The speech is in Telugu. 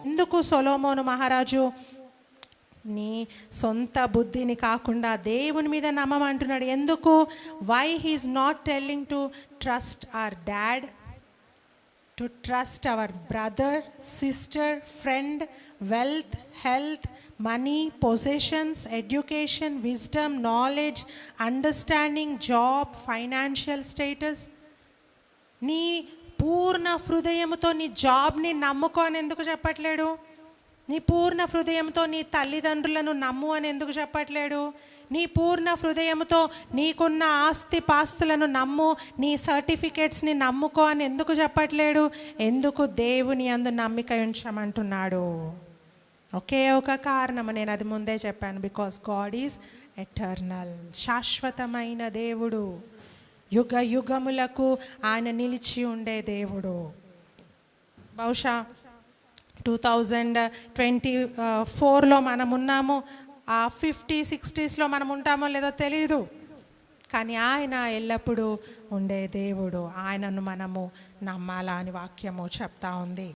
ఎందుకు సొలొమోను మహారాజు నీ సొంత బుద్ధిని కాకుండా దేవుని మీద నమ్మమంటున్నాడు? ఎందుకు? Why he is not telling to trust our dad, to trust our brother, sister, friend, wealth, health, money, positions, education, wisdom, knowledge, understanding, job, financial status. నీ పూర్ణ హృదయంతో నీ జాబ్ని నమ్ముకో అని ఎందుకు చెప్పట్లేడు? నీ పూర్ణ హృదయంతో నీ తల్లిదండ్రులను నమ్ము అని ఎందుకు చెప్పట్లేడు? నీ పూర్ణ హృదయంతో నీకున్న ఆస్తి పాస్తులను నమ్ము, నీ సర్టిఫికేట్స్ని నమ్ముకో అని ఎందుకు చెప్పట్లేడు? ఎందుకు దేవుని యందు నమ్మిక ఉంచమంటున్నాడు? ఒకే ఒక కారణం, నేను అది ముందే చెప్పాను. బికాస్ గాడ్ ఈజ్ ఎటర్నల్, శాశ్వతమైన దేవుడు, యుగ యుగములకు ఆయన నిలిచి ఉండే దేవుడు. బహుశా 2024లో మనం ఉన్నాము, 50-60sలో మనం ఉంటామో లేదో తెలియదు, కానీ ఆయన ఎల్లప్పుడూ ఉండే దేవుడు. ఆయనను మనము నమ్మాలా అని వాక్యము చెప్తా ఉంది.